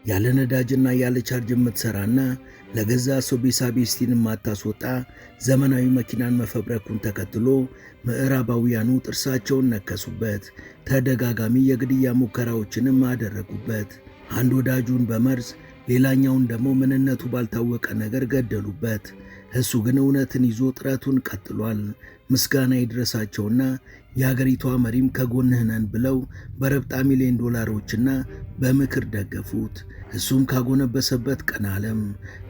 ያለ ነዳጅና ያለ ቻርጅ የምትሰራና ለገዛ ሰው ቤሳቤስቲን ማታስወጣ ዘመናዊ መኪናን መፈብረኩን ተከትሎ ምዕራባውያኑ ጥርሳቸውን ነከሱበት። ተደጋጋሚ የግድያ ሙከራዎችንም አደረጉበት። አንድ ወዳጁን በመርዝ ሌላኛውን ደግሞ ምንነቱ ባልታወቀ ነገር ገደሉበት። እሱ ግን እውነትን ይዞ ጥረቱን ቀጥሏል። ምስጋና ይድረሳቸውና የአገሪቷ መሪም ከጎንህ ነን ብለው በረብጣ ሚሊዮን ዶላሮችና በምክር ደገፉት። እሱም ካጎነበሰበት ቀና አለም።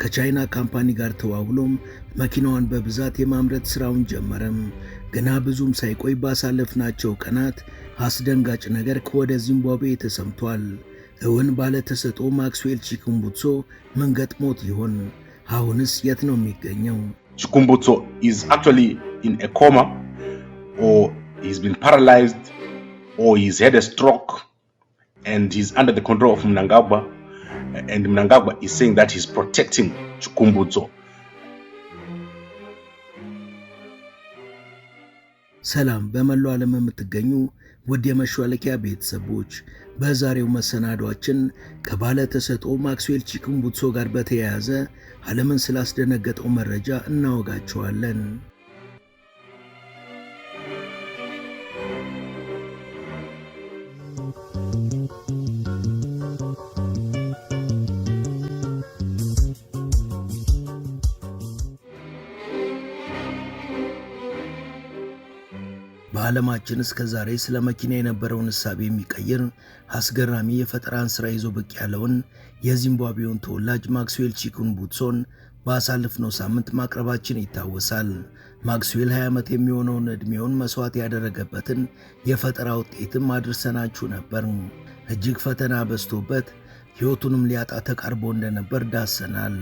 ከቻይና ካምፓኒ ጋር ተዋውሎም መኪናዋን በብዛት የማምረት ሥራውን ጀመረም። ገና ብዙም ሳይቆይ ባሳለፍናቸው ቀናት አስደንጋጭ ነገር ከወደ ዚምባብዌ ተሰምቷል። እውን ባለተሰጥኦ ማክስዌል ቺኩምቡትሶ ምን ገጥሞት ይሆን? አሁንስ የት ነው የሚገኘው? Chikumbutso is actually in a coma, or he's been paralyzed, or he's had a stroke, and he's under the control of Mnangagwa, and Mnangagwa is saying that he's protecting Chikumbutso. ሰላም በመላው ዓለም የምትገኙ ውድ የመሿለኪያ ቤተሰቦች፣ በዛሬው መሰናዷችን ከባለ ተሰጥኦ ማክስዌል ቺኩምቡትሶ ጋር በተያያዘ ዓለምን ስላስደነገጠው መረጃ እናወጋቸዋለን። በዓለማችን እስከ ዛሬ ስለ መኪና የነበረውን እሳቤ የሚቀይር አስገራሚ የፈጠራን ሥራ ይዞ ብቅ ያለውን የዚምባብዌውን ተወላጅ ማክስዌል ቺኩምቡትሶን ባሳለፍነው ሳምንት ማቅረባችን ይታወሳል። ማክስዌል 20 ዓመት የሚሆነውን ዕድሜውን መስዋዕት ያደረገበትን የፈጠራ ውጤትም አድርሰናችሁ ነበር። እጅግ ፈተና በዝቶበት ሕይወቱንም ሊያጣ ተቃርቦ እንደነበር ዳሰናል።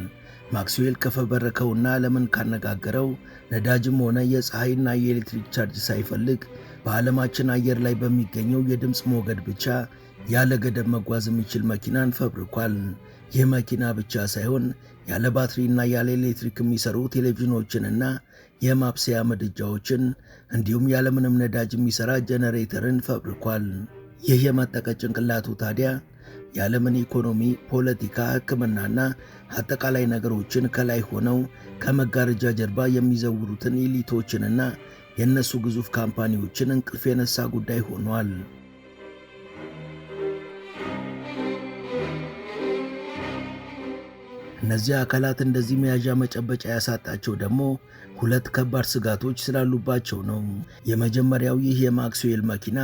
ማክስዌል ከፈበረከውና ዓለምን ካነጋገረው ነዳጅም ሆነ የፀሐይና የኤሌክትሪክ ቻርጅ ሳይፈልግ በዓለማችን አየር ላይ በሚገኘው የድምፅ ሞገድ ብቻ ያለ ገደብ መጓዝ የሚችል መኪናን ፈብርኳል። ይህ መኪና ብቻ ሳይሆን ያለ ባትሪና ያለ ኤሌክትሪክ የሚሰሩ ቴሌቪዥኖችንና የማብሰያ ምድጃዎችን እንዲሁም ያለምንም ነዳጅ የሚሰራ ጄኔሬተርን ፈብርኳል። ይህ የመጠቀ ጭንቅላቱ ታዲያ የዓለምን ኢኮኖሚ፣ ፖለቲካ፣ ሕክምናና አጠቃላይ ነገሮችን ከላይ ሆነው ከመጋረጃ ጀርባ የሚዘውሩትን ኤሊቶችንና የእነሱ ግዙፍ ካምፓኒዎችን እንቅልፍ የነሳ ጉዳይ ሆኗል። እነዚህ አካላት እንደዚህ መያዣ መጨበጫ ያሳጣቸው ደግሞ ሁለት ከባድ ስጋቶች ስላሉባቸው ነው። የመጀመሪያው ይህ የማክስዌል መኪና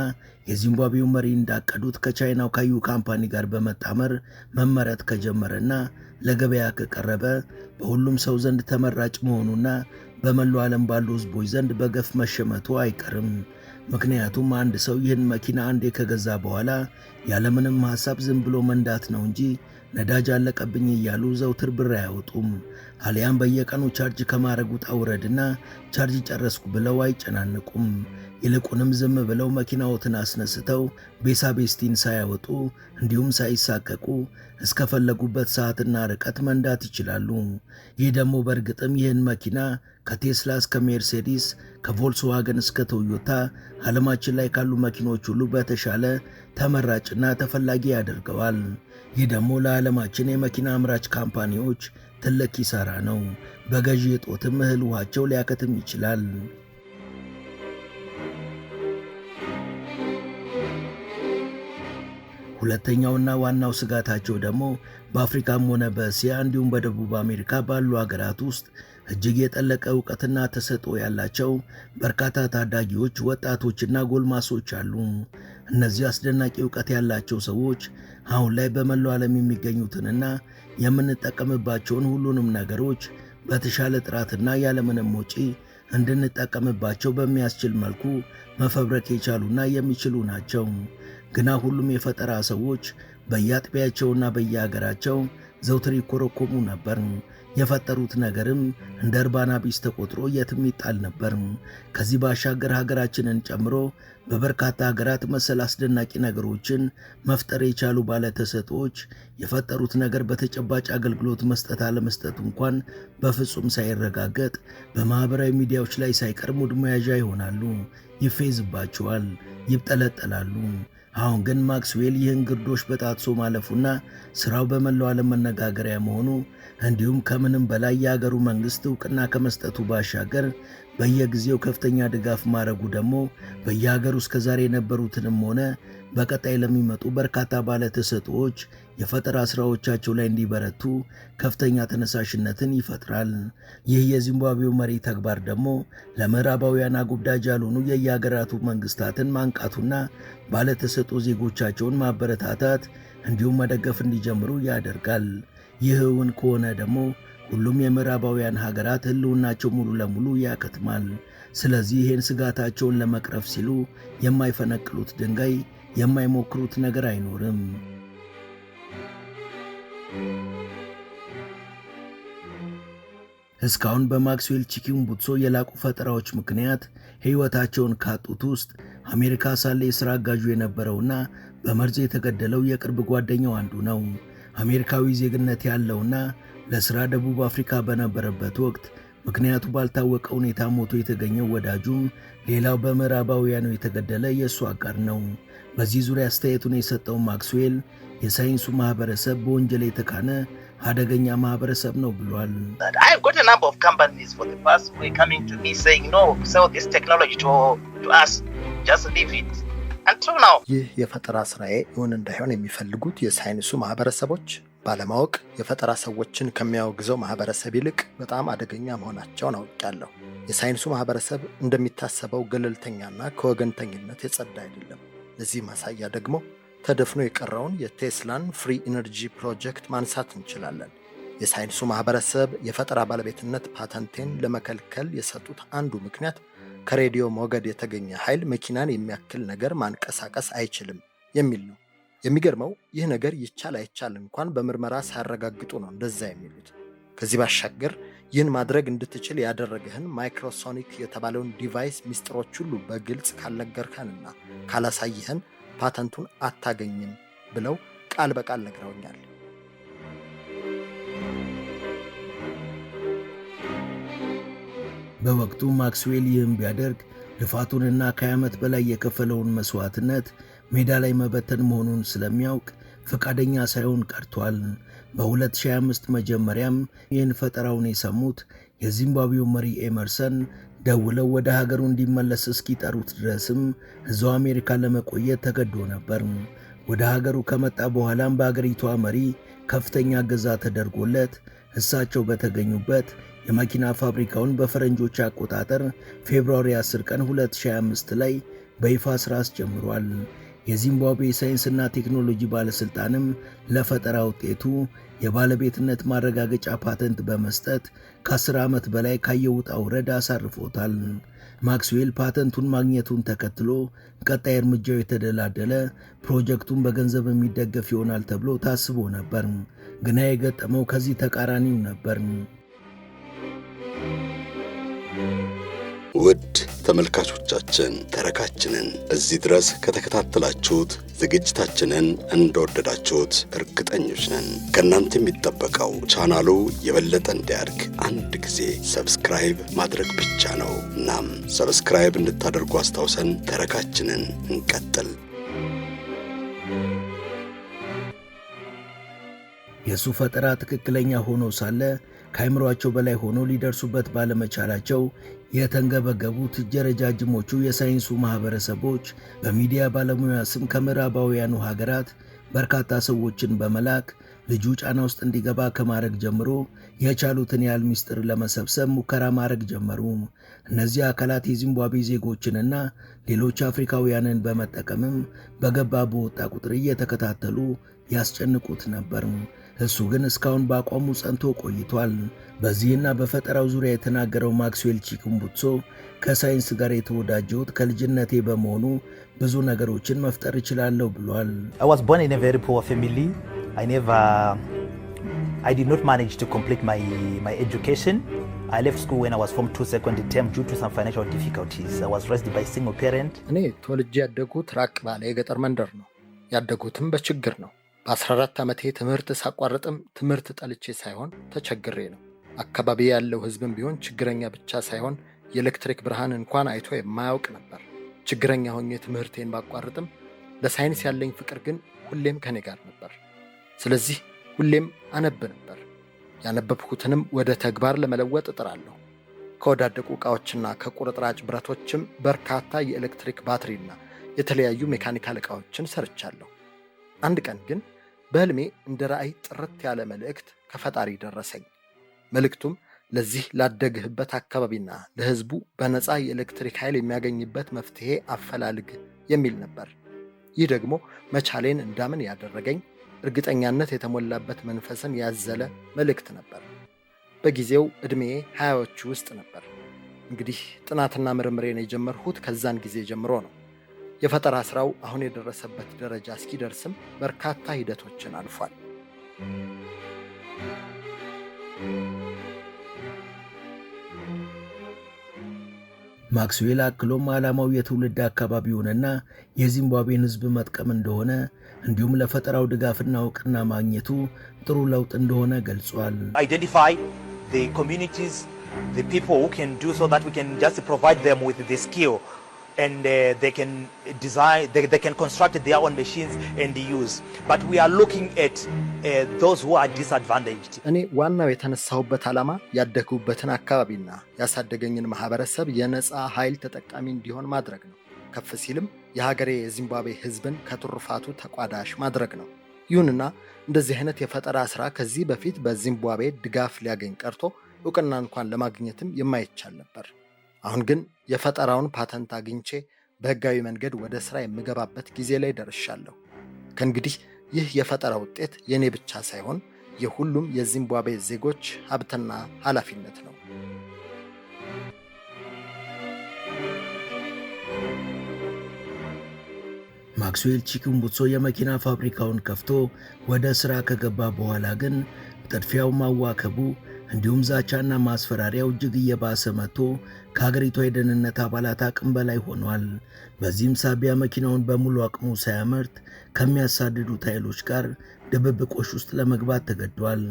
የዚምባብዌው መሪ እንዳቀዱት ከቻይናው ካዩ ካምፓኒ ጋር በመጣመር መመረት ከጀመረና ለገበያ ከቀረበ በሁሉም ሰው ዘንድ ተመራጭ መሆኑና በመላው ዓለም ባሉ ሕዝቦች ዘንድ በገፍ መሸመቱ አይቀርም። ምክንያቱም አንድ ሰው ይህን መኪና አንዴ ከገዛ በኋላ ያለምንም ሐሳብ ዝም ብሎ መንዳት ነው እንጂ ነዳጅ አለቀብኝ እያሉ ዘውትር ብር አያወጡም። አሊያም በየቀኑ ቻርጅ ከማድረግ ውጣ ውረድና ቻርጅ ጨረስኩ ብለው አይጨናንቁም። ይልቁንም ዝም ብለው መኪናዎትን አስነስተው ቤሳቤስቲን ሳያወጡ እንዲሁም ሳይሳቀቁ እስከፈለጉበት ሰዓትና ርቀት መንዳት ይችላሉ። ይህ ደግሞ በእርግጥም ይህን መኪና ከቴስላ እስከ ሜርሴዲስ፣ ከቮልስዋገን እስከ ቶዮታ ዓለማችን ላይ ካሉ መኪኖች ሁሉ በተሻለ ተመራጭና ተፈላጊ ያደርገዋል። ይህ ደግሞ ለዓለማችን የመኪና አምራች ካምፓኒዎች ትልቅ ኪሳራ ነው። በገዢ እጦትም እህል ውሃቸው ሊያከትም ይችላል። ሁለተኛውና ዋናው ስጋታቸው ደግሞ በአፍሪካም ሆነ በእስያ እንዲሁም በደቡብ አሜሪካ ባሉ አገራት ውስጥ እጅግ የጠለቀ ዕውቀትና ተሰጥኦ ያላቸው በርካታ ታዳጊዎች፣ ወጣቶችና ጎልማሶች አሉ። እነዚህ አስደናቂ ዕውቀት ያላቸው ሰዎች አሁን ላይ በመላው ዓለም የሚገኙትንና የምንጠቀምባቸውን ሁሉንም ነገሮች በተሻለ ጥራትና ያለምንም ወጪ እንድንጠቀምባቸው በሚያስችል መልኩ መፈብረክ የቻሉና የሚችሉ ናቸው። ግና ሁሉም የፈጠራ ሰዎች በየአጥቢያቸውና በየሀገራቸው ዘውትር ይኮረኮሙ ነበር። የፈጠሩት ነገርም እንደ እርባና ቢስ ተቆጥሮ የትም ይጣል ነበር። ከዚህ ባሻገር ሀገራችንን ጨምሮ በበርካታ ሀገራት መሰል አስደናቂ ነገሮችን መፍጠር የቻሉ ባለተሰጥኦዎች የፈጠሩት ነገር በተጨባጭ አገልግሎት መስጠት አለመስጠቱ እንኳን በፍጹም ሳይረጋገጥ በማኅበራዊ ሚዲያዎች ላይ ሳይቀር ሙድ መያዣ ይሆናሉ፣ ይፌዝባቸዋል፣ ይብጠለጠላሉ። አሁን ግን ማክስዌል ይህን ግርዶሽ በጣጥሶ ማለፉና ስራው በመላው ዓለም መነጋገሪያ መሆኑ እንዲሁም ከምንም በላይ የአገሩ መንግስት እውቅና ከመስጠቱ ባሻገር በየጊዜው ከፍተኛ ድጋፍ ማድረጉ ደግሞ በየሀገሩ እስከ ዛሬ የነበሩትንም ሆነ በቀጣይ ለሚመጡ በርካታ ባለተሰጥኦዎች የፈጠራ ስራዎቻቸው ላይ እንዲበረቱ ከፍተኛ ተነሳሽነትን ይፈጥራል። ይህ የዚምባብዌው መሪ ተግባር ደግሞ ለምዕራባውያን አጎብዳጅ ያልሆኑ የየሀገራቱ መንግስታትን ማንቃቱና ባለተሰጥኦ ዜጎቻቸውን ማበረታታት እንዲሁም መደገፍ እንዲጀምሩ ያደርጋል። ይህ እውን ከሆነ ደግሞ ሁሉም የምዕራባውያን ሀገራት ህልውናቸው ሙሉ ለሙሉ ያከትማል። ስለዚህ ይህን ስጋታቸውን ለመቅረፍ ሲሉ የማይፈነቅሉት ድንጋይ፣ የማይሞክሩት ነገር አይኖርም። እስካሁን በማክስዌል ቺኩምቡትሶ የላቁ ፈጠራዎች ምክንያት ሕይወታቸውን ካጡት ውስጥ አሜሪካ ሳለ የሥራ አጋዡ የነበረውና በመርዝ የተገደለው የቅርብ ጓደኛው አንዱ ነው። አሜሪካዊ ዜግነት ያለውና ለሥራ ደቡብ አፍሪካ በነበረበት ወቅት ምክንያቱ ባልታወቀ ሁኔታ ሞቶ የተገኘው ወዳጁም ሌላው በምዕራባውያኑ የተገደለ የእሱ አጋር ነው። በዚህ ዙሪያ አስተያየቱን የሰጠው ማክስዌል የሳይንሱ ማህበረሰብ በወንጀል የተካነ አደገኛ ማህበረሰብ ነው ብሏል። I've got a number of companies for the past week coming to me saying, no, sell this technology to us, just leave it. Until now. ይህ የፈጠራ ስራዬ እውን እንዳይሆን የሚፈልጉት የሳይንሱ ማህበረሰቦች ባለማወቅ የፈጠራ ሰዎችን ከሚያወግዘው ማህበረሰብ ይልቅ በጣም አደገኛ መሆናቸውን አውቃለሁ። የሳይንሱ ማህበረሰብ እንደሚታሰበው ገለልተኛና ከወገንተኝነት የጸዳ አይደለም። ለዚህ ማሳያ ደግሞ ተደፍኖ የቀረውን የቴስላን ፍሪ ኢነርጂ ፕሮጀክት ማንሳት እንችላለን። የሳይንሱ ማህበረሰብ የፈጠራ ባለቤትነት ፓተንቴን ለመከልከል የሰጡት አንዱ ምክንያት ከሬዲዮ ሞገድ የተገኘ ኃይል መኪናን የሚያክል ነገር ማንቀሳቀስ አይችልም የሚል ነው። የሚገርመው ይህ ነገር ይቻል አይቻል እንኳን በምርመራ ሳያረጋግጡ ነው እንደዛ የሚሉት። ከዚህ ባሻገር ይህን ማድረግ እንድትችል ያደረገህን ማይክሮሶኒክ የተባለውን ዲቫይስ ሚስጥሮች ሁሉ በግልጽ ካልነገርከንና ካላሳየህን ፓተንቱን አታገኝም ብለው ቃል በቃል ነግረውኛል። በወቅቱ ማክስዌል ይህን ቢያደርግ ልፋቱንና ከዓመት በላይ የከፈለውን መስዋዕትነት ሜዳ ላይ መበተን መሆኑን ስለሚያውቅ ፈቃደኛ ሳይሆን ቀርቷል። በ2025 መጀመሪያም ይህን ፈጠራውን የሰሙት የዚምባብዌው መሪ ኤመርሰን ደውለው ወደ ሀገሩ እንዲመለስ እስኪጠሩት ድረስም እዛው አሜሪካ ለመቆየት ተገዶ ነበር። ወደ ሀገሩ ከመጣ በኋላም በአገሪቷ መሪ ከፍተኛ እገዛ ተደርጎለት እሳቸው በተገኙበት የመኪና ፋብሪካውን በፈረንጆች አቆጣጠር ፌብሩዋሪ 10 ቀን 2025 ላይ በይፋ ሥራ አስጀምሯል። የዚምባብዌ ሳይንስና ቴክኖሎጂ ባለሥልጣንም ለፈጠራ ውጤቱ የባለቤትነት ማረጋገጫ ፓተንት በመስጠት ከ10 ዓመት በላይ ካየው ውጣ ውረድ አሳርፎታል። ማክስዌል ፓተንቱን ማግኘቱን ተከትሎ ቀጣይ እርምጃው የተደላደለ ፕሮጀክቱን በገንዘብ የሚደገፍ ይሆናል ተብሎ ታስቦ ነበር። ግና የገጠመው ከዚህ ተቃራኒው ነበር። ውድ ተመልካቾቻችን ተረካችንን እዚህ ድረስ ከተከታተላችሁት ዝግጅታችንን እንደወደዳችሁት እርግጠኞች ነን። ከእናንተ የሚጠበቀው ቻናሉ የበለጠ እንዲያድግ አንድ ጊዜ ሰብስክራይብ ማድረግ ብቻ ነው። እናም ሰብስክራይብ እንድታደርጉ አስታውሰን ተረካችንን እንቀጥል። የሱ ፈጠራ ትክክለኛ ሆኖ ሳለ ከአይምሯቸው በላይ ሆኖ ሊደርሱበት ባለመቻላቸው የተንገበገቡት ረጃጅሞቹ የሳይንሱ ማህበረሰቦች በሚዲያ ባለሙያ ስም ከምዕራባውያኑ ሀገራት በርካታ ሰዎችን በመላክ ልጁ ጫና ውስጥ እንዲገባ ከማድረግ ጀምሮ የቻሉትን ያህል ምስጢር ለመሰብሰብ ሙከራ ማድረግ ጀመሩ። እነዚህ አካላት የዚምባብዌ ዜጎችንና ሌሎች አፍሪካውያንን በመጠቀምም በገባ በወጣ ቁጥር እየተከታተሉ ያስጨንቁት ነበር። እሱ ግን እስካሁን በአቋሙ ጸንቶ ቆይቷል። በዚህና በፈጠራው ዙሪያ የተናገረው ማክስዌል ቺኩምቡትሶ ከሳይንስ ጋር የተወዳጀሁት ከልጅነቴ በመሆኑ ብዙ ነገሮችን መፍጠር እችላለሁ ብሏል። I was born in a very poor family. I did not manage to complete my education. I left school when I was Form 2 second term due to some financial difficulties. I was raised by a single parent. እኔ ተወልጄ ያደጉት ራቅ ባለ የገጠር መንደር ነው። ያደጉትም በችግር ነው። በ14 ዓመቴ ትምህርት ሳቋርጥም ትምህርት ጠልቼ ሳይሆን ተቸግሬ ነው። አካባቢ ያለው ህዝብም ቢሆን ችግረኛ ብቻ ሳይሆን የኤሌክትሪክ ብርሃን እንኳን አይቶ የማያውቅ ነበር። ችግረኛ ሆኜ ትምህርቴን ባቋርጥም ለሳይንስ ያለኝ ፍቅር ግን ሁሌም ከኔ ጋር ነበር። ስለዚህ ሁሌም አነብ ነበር። ያነበብኩትንም ወደ ተግባር ለመለወጥ እጥራለሁ። ከወዳደቁ ዕቃዎችና ከቁርጥራጭ ብረቶችም በርካታ የኤሌክትሪክ ባትሪና የተለያዩ ሜካኒካል ዕቃዎችን ሰርቻለሁ። አንድ ቀን ግን በሕልሜ እንደ ራእይ ጥርት ያለ መልእክት ከፈጣሪ ደረሰኝ። መልእክቱም ለዚህ ላደግህበት አካባቢና ለሕዝቡ በነፃ የኤሌክትሪክ ኃይል የሚያገኝበት መፍትሔ አፈላልግ የሚል ነበር። ይህ ደግሞ መቻሌን እንዳምን ያደረገኝ እርግጠኛነት የተሞላበት መንፈስን ያዘለ መልእክት ነበር። በጊዜው ዕድሜ 20ዎቹ ውስጥ ነበር። እንግዲህ ጥናትና ምርምሬን የጀመርሁት ከዛን ጊዜ ጀምሮ ነው። የፈጠራ ሥራው አሁን የደረሰበት ደረጃ እስኪደርስም በርካታ ሂደቶችን አልፏል። ማክስዌል አክሎም ዓላማው የትውልድ አካባቢውንና የዚምባብዌን ሕዝብ መጥቀም እንደሆነ እንዲሁም ለፈጠራው ድጋፍና እውቅና ማግኘቱ ጥሩ ለውጥ እንደሆነ ገልጿል። Identify the communities, the people who can do so that we can just provide them with the skill and they can design, they can construct their own machines and use. But we are looking at those who are disadvantaged. እኔ ዋናው የተነሳሁበት ዓላማ ያደግኩበትን አካባቢና ያሳደገኝን ማህበረሰብ የነፃ ኃይል ተጠቃሚ እንዲሆን ማድረግ ነው። ከፍ ሲልም የሀገሬ የዚምባብዌ ሕዝብን ከትሩፋቱ ተቋዳሽ ማድረግ ነው። ይሁንና እንደዚህ አይነት የፈጠራ ሥራ ከዚህ በፊት በዚምባብዌ ድጋፍ ሊያገኝ ቀርቶ እውቅና እንኳን ለማግኘትም የማይቻል ነበር። አሁን ግን የፈጠራውን ፓተንት አግኝቼ በሕጋዊ መንገድ ወደ ሥራ የምገባበት ጊዜ ላይ ደርሻለሁ። ከእንግዲህ ይህ የፈጠራ ውጤት የእኔ ብቻ ሳይሆን የሁሉም የዚምባብዌ ዜጎች ሀብትና ኃላፊነት ነው። ማክስዌል ቺኩምቡትሶ የመኪና ፋብሪካውን ከፍቶ ወደ ሥራ ከገባ በኋላ ግን ጥድፊያው፣ ማዋከቡ እንዲሁም ዛቻና ማስፈራሪያው እጅግ እየባሰ መጥቶ ከሀገሪቷ የደህንነት አባላት አቅም በላይ ሆኗል። በዚህም ሳቢያ መኪናውን በሙሉ አቅሙ ሳያመርት ከሚያሳድዱት ኃይሎች ጋር ድብብቆሽ ውስጥ ለመግባት ተገዷል።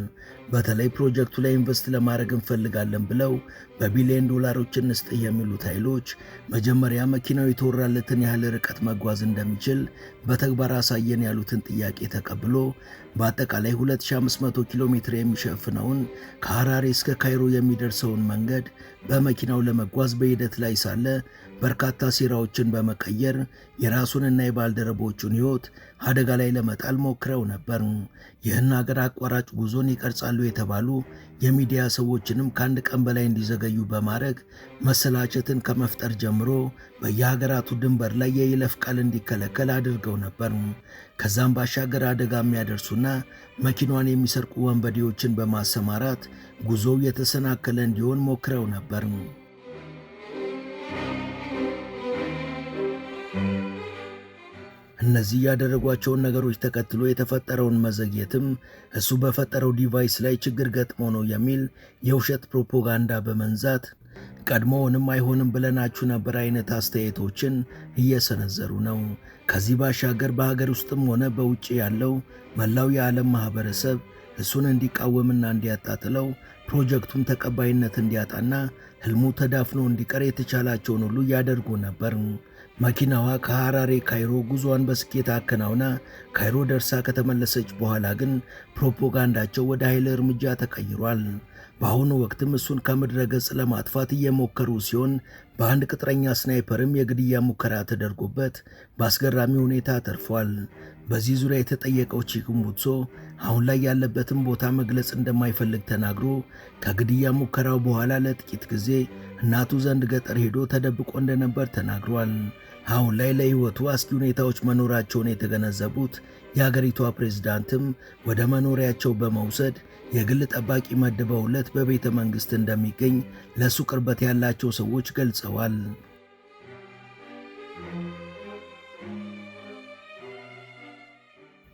በተለይ ፕሮጀክቱ ላይ ኢንቨስት ለማድረግ እንፈልጋለን ብለው በቢሊዮን ዶላሮች እንስጥህ የሚሉት ኃይሎች መጀመሪያ መኪናው የተወራለትን ያህል ርቀት መጓዝ እንደሚችል በተግባር አሳየን ያሉትን ጥያቄ ተቀብሎ በአጠቃላይ 2500 ኪሎ ሜትር የሚሸፍነውን ከሐራሬ እስከ ካይሮ የሚደርሰውን መንገድ በመኪናው ለመጓዝ በሂደት ላይ ሳለ በርካታ ሴራዎችን በመቀየር የራሱንና የባልደረቦቹን ሕይወት አደጋ ላይ ለመጣል ሞክረው ነበር። ይህን አገር አቋራጭ ጉዞን ይቀርጻሉ የተባሉ የሚዲያ ሰዎችንም ከአንድ ቀን በላይ እንዲዘገዩ በማድረግ መሰላቸትን ከመፍጠር ጀምሮ በየሀገራቱ ድንበር ላይ የይለፍ ቃል እንዲከለከል አድርገው ነበር። ከዛም ባሻገር አደጋ የሚያደርሱና መኪናዋን የሚሰርቁ ወንበዴዎችን በማሰማራት ጉዞው የተሰናከለ እንዲሆን ሞክረው ነበር። እነዚህ ያደረጓቸውን ነገሮች ተከትሎ የተፈጠረውን መዘግየትም እሱ በፈጠረው ዲቫይስ ላይ ችግር ገጥሞ ነው የሚል የውሸት ፕሮፓጋንዳ በመንዛት ቀድሞውንም አይሆንም ብለናችሁ ነበር አይነት አስተያየቶችን እየሰነዘሩ ነው። ከዚህ ባሻገር በሀገር ውስጥም ሆነ በውጭ ያለው መላው የዓለም ማህበረሰብ እሱን እንዲቃወምና እንዲያጣጥለው ፕሮጀክቱም ተቀባይነት እንዲያጣና ህልሙ ተዳፍኖ እንዲቀር የተቻላቸውን ሁሉ ያደርጉ ነበር። መኪናዋ ከሐራሬ ካይሮ ጉዞዋን በስኬት አከናውና ካይሮ ደርሳ ከተመለሰች በኋላ ግን ፕሮፓጋንዳቸው ወደ ኃይል እርምጃ ተቀይሯል። በአሁኑ ወቅትም እሱን ከምድረ ገጽ ለማጥፋት እየሞከሩ ሲሆን በአንድ ቅጥረኛ ስናይፐርም የግድያ ሙከራ ተደርጎበት በአስገራሚ ሁኔታ ተርፏል። በዚህ ዙሪያ የተጠየቀው ቺኩምቡትሶ አሁን ላይ ያለበትን ቦታ መግለጽ እንደማይፈልግ ተናግሮ ከግድያ ሙከራው በኋላ ለጥቂት ጊዜ እናቱ ዘንድ ገጠር ሄዶ ተደብቆ እንደነበር ተናግሯል። አሁን ላይ ለሕይወቱ አስጊ ሁኔታዎች መኖራቸውን የተገነዘቡት የአገሪቷ ፕሬዝዳንትም ወደ መኖሪያቸው በመውሰድ የግል ጠባቂ መድበውለት በቤተ መንግሥት እንደሚገኝ ለሱ ቅርበት ያላቸው ሰዎች ገልጸዋል።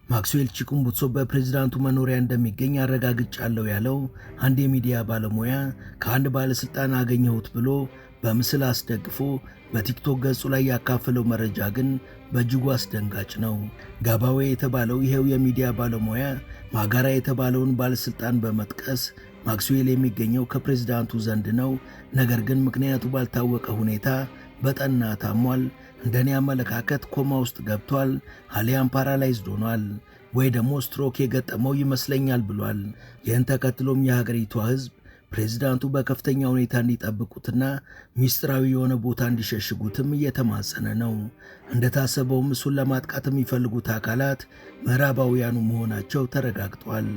ማክስዌል ቺኩምቡትሶ በፕሬዝዳንቱ መኖሪያ እንደሚገኝ አረጋግጫለሁ ያለው አንድ የሚዲያ ባለሙያ ከአንድ ባለስልጣን አገኘሁት ብሎ በምስል አስደግፎ በቲክቶክ ገጹ ላይ ያካፈለው መረጃ ግን በእጅጉ አስደንጋጭ ነው። ጋባዌ የተባለው ይሄው የሚዲያ ባለሙያ ማጋራ የተባለውን ባለስልጣን በመጥቀስ ማክስዌል የሚገኘው ከፕሬዝዳንቱ ዘንድ ነው፣ ነገር ግን ምክንያቱ ባልታወቀ ሁኔታ በጠና ታሟል፣ እንደኔ አመለካከት ኮማ ውስጥ ገብቷል፣ አሊያም ፓራላይዝድ ሆኗል ወይ ደግሞ ስትሮክ የገጠመው ይመስለኛል ብሏል። ይህን ተከትሎም የሀገሪቷ ሕዝብ ፕሬዝዳንቱ በከፍተኛ ሁኔታ እንዲጠብቁትና ሚስጥራዊ የሆነ ቦታ እንዲሸሽጉትም እየተማጸነ ነው። እንደታሰበውም እሱን ለማጥቃት የሚፈልጉት አካላት ምዕራባውያኑ መሆናቸው ተረጋግጧል።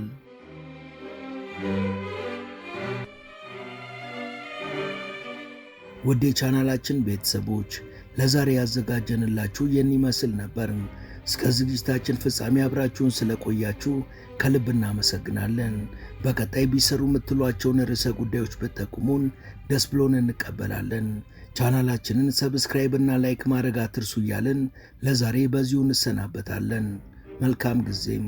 ውድ የቻናላችን ቤተሰቦች ለዛሬ ያዘጋጀንላችሁ ይህን ይመስል ነበር። እስከ ዝግጅታችን ፍጻሜ አብራችሁን ስለቆያችሁ ከልብ እናመሰግናለን። በቀጣይ ቢሰሩ የምትሏቸውን ርዕሰ ጉዳዮች ብትጠቁሙን ደስ ብሎን እንቀበላለን። ቻናላችንን ሰብስክራይብ እና ላይክ ማድረግ አትርሱ እያልን ለዛሬ በዚሁ እንሰናበታለን። መልካም ጊዜም